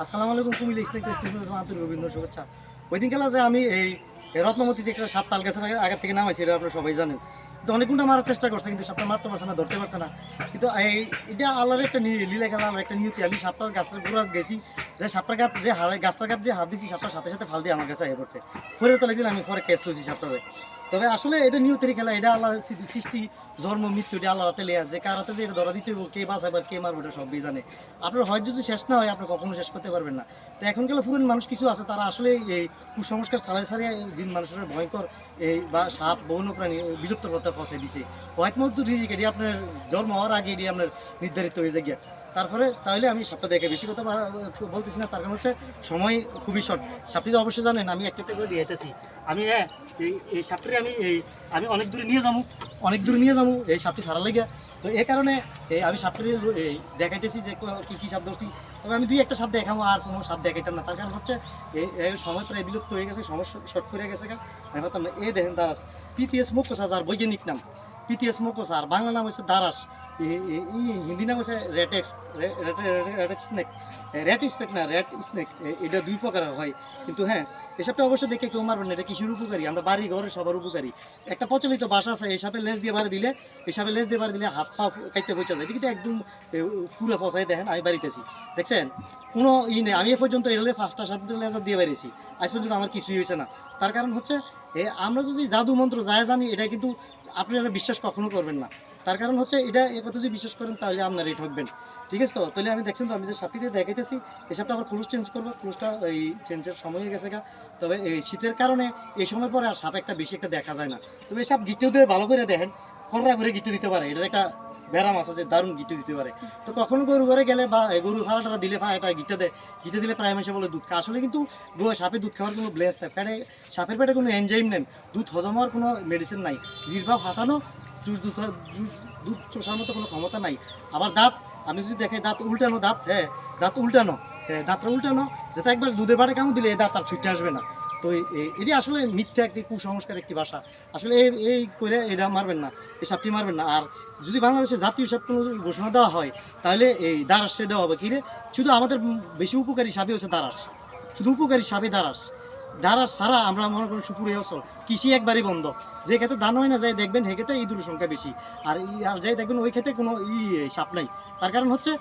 আসসালামু আলাইকুম। কুমিল্লা স্নেক আন্তরিক রবীন্দ্র শুভেচ্ছা। ওই দিন খেলা যে আমি এই রত্নমতিতে একটা সাপ তাল গাছের আগের থেকে নামাইছি, এটা আপনারা সবাই জানেন। কিন্তু অনেকগুলো মারার চেষ্টা করছে, কিন্তু সাপটা মারতে পারছে না, ধরতে পারছে না। কিন্তু এটা আল্লাহর একটা লীলা খেলা, আল্লাহর একটা নিয়তি। আমি সাপটার গাছের গোড়া গেছি, যে সাপটার গাছ যে গাছটার গাছ যে হাত দিয়েছি, সাপটার সাথে সাথে ফাল দিয়ে আমার কাছে আগে পড়ছে। পরে তো লাগছিল আমি পরে ক্যাচ লইছি সাপটারে। তবে আসলে এটা নিয়তের খেলা, এটা আল্লাহ সৃষ্টি, জন্ম মৃত্যু, এটা আল্লাহ হাতে লেয়া, যে কার হাতে যে এটা ধরা দিতে হবে, কে বাঁচাবার কে মারবে, এটা সবই জানে। আপনার হয় যদি শেষ না হয়, আপনি কখনো শেষ করতে পারবেন না। তো এখনকার পুরনো মানুষ কিছু আছে, তারা আসলে এই কুসংস্কার ছাড়াই ছাড়িয়ে দিন মানুষের ভয়ঙ্কর এই বা সাপ বন্য প্রাণী বিলুপ্ত করতে পৌঁছে দিছে। হোয়াইট মধ্যে রিজিক এটি আপনার জন্ম হওয়ার আগে এটি আপনার নির্ধারিত হয়ে যায় গিয়া। তারপরে তাহলে আমি সাপটা দেখে বেশি কথা বলতেছি না, তার কারণ হচ্ছে সময় খুবই শর্ট। সাপটি তো অবশ্যই জানেন আমি একটা করে দিয়ে যেতেছি। আমি এই সাপটি আমি অনেক দূরে নিয়ে যাবো এই সাপটি ছাড়া লেগে। তো এই কারণে আমি সাপটি দেখাইতেছি যে কী সাপ ধরছি। তবে আমি দুই একটা সাপ দেখাবো, আর কোনো সাপ দেখাইতাম না। তার কারণ হচ্ছে এই সময় প্রায় বিলুপ্ত হয়ে গেছে, সমস্যা শর্ট করে গেছে। আমি ভাবতাম না দেখেন দারাস, পিটিএস মোকোসা, যার বৈজ্ঞানিক নাম পিটিএস মোকোসা, আর বাংলা নাম হচ্ছে দারাস, হিন্দি নাম হচ্ছে রেট স্নেক না রেট স্নেক। এটা দুই প্রকারের হয়। কিন্তু হ্যাঁ, এসবটা অবশ্যই দেখে কেউ মারবেন না, এটা কিসের উপকারী, আমরা বাড়ি ঘরে সবার উপকারী। একটা প্রচলিত ভাষা আছে, এসবের লেজ দিয়ে বাড়ি দিলে হাত পা কাটতে পৌঁছা যায়। এটা কিন্তু একদম পুরো ফসাই। দেখেন আমি বাড়িতেছি, দেখছেন কোনো নেই। আমি এ পর্যন্ত এলে 5টা 7টা লেজার দিয়ে বেরিয়েছি, আজ পর্যন্ত আমার কিছুই হয়েছে না। তার কারণ হচ্ছে আমরা যদি জাদু মন্ত্র যায় জানি, এটা কিন্তু আপনারা বিশ্বাস কখনো করবেন না। তার কারণ হচ্ছে এটা কথা যদি বিশ্বাস করেন, তাহলে আপনার এই ঠকবেন। ঠিক আছে? তো তাহলে আমি দেখছেন তো, আমি যে সাপটিতে দেখাইতেছি, এই সাপটা আবার ক্লোজ চেঞ্জ করবো। ক্লোজটা এই চেঞ্জের সময় হয়ে গেছে। তবে এই শীতের কারণে এই সময় পরে আর সাপ একটা বেশি একটা দেখা যায় না। তবে এই সাপ গিট্টু দিয়ে ভালো করে দেখেন, কড়া করে গিট্টু দিতে পারে। এটার একটা ব্যারাম আছে যে দারুণ গিট্টু দিতে পারে। তো কখনো গরু ঘরে গেলে বা গরু ফাড়াটা দিলে এটা গিটে দিলে প্রায় মানুষে বলে দুধ খায়। আসলে কিন্তু সাপে দুধ খাওয়ার কোনো ব্লেস নেই, সাপের পেটে কোনো এনজাইম নেই, দুধ হজম হওয়ার কোনো মেডিসিন নাই, জিহ্বা ফাটানো, দুধ চোষার মতো কোনো ক্ষমতা নাই। আবার দাঁত, আমি যদি দেখাই দাঁত উল্টানো, দাঁত উল্টানো, দাঁতটা উল্টানো, যেটা একবার দুধের বাড়ে কামড় দিলে এই দাঁত আর ছুটে আসবে না। তো এটি আসলে মিথ্যা একটি কুসংস্কার একটি ভাষা। আসলে এই করে এটা মারবেন না, এই সাপটি মারবেন না। আর যদি বাংলাদেশে জাতীয় সাপ কোনো ঘোষণা দেওয়া হয়, তাহলে এই দারাসে দেওয়া হবে। কিরে, শুধু আমাদের বেশি উপকারী সাপই হচ্ছে দারাস, শুধু উপকারী সাপে দারাস ছাড়া আমরা মনে করি সুপুরে অচল, কৃষি একবারই বন্ধ। যে ক্ষেত্রে ধান হয় না, যাই দেখবেন সে ক্ষেত্রে ইঁদুরের সংখ্যা বেশি, আর যাই দেখবেন ওই ক্ষেত্রে কোনো সাপ নাই। তার কারণ হচ্ছে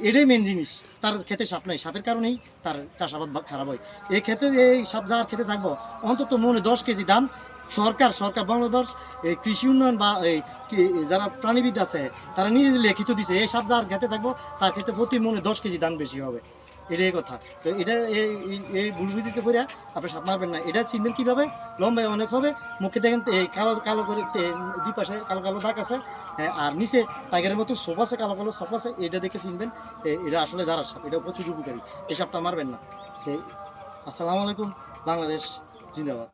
এটাই মেন জিনিস, তার ক্ষেত্রে সাপ নাই, সাপের কারণেই তার চাষাবাদ খারাপ হয়। এই ক্ষেত্রে এই সাপ যার খেতে থাকবো, অন্তত মনে 10 কেজি দাম সরকার বাংলাদেশ এই কৃষি উন্নয়ন বা যারা প্রাণীবিদ আছে, তারা নিজে লিখিত দিছে, এই সাপ যার খেতে থাকবো তার ক্ষেত্রে প্রতি মনে 10 কেজি দাম বেশি হবে। এটাই কথা। তো এটা এই বুলবুদিতে পড়ে আপনি সাপ মারবেন না। এটা চিনবেন কীভাবে? লম্বায় অনেক হবে, মুখে দেখেন এই কালো কালো করে দুই পাশে কালো কালো দাগ আছে, আর নিচে টাইগারের মতো সোপ আছে, কালো কালো সোপ আছে। এটা দেখে চিনবেন এটা আসলে দাঁড়ার সাপ, এটা প্রচুর উপকারী। এই সাপটা মারবেন না। আসসালামু আলাইকুম। বাংলাদেশ জিন্দাবাদ।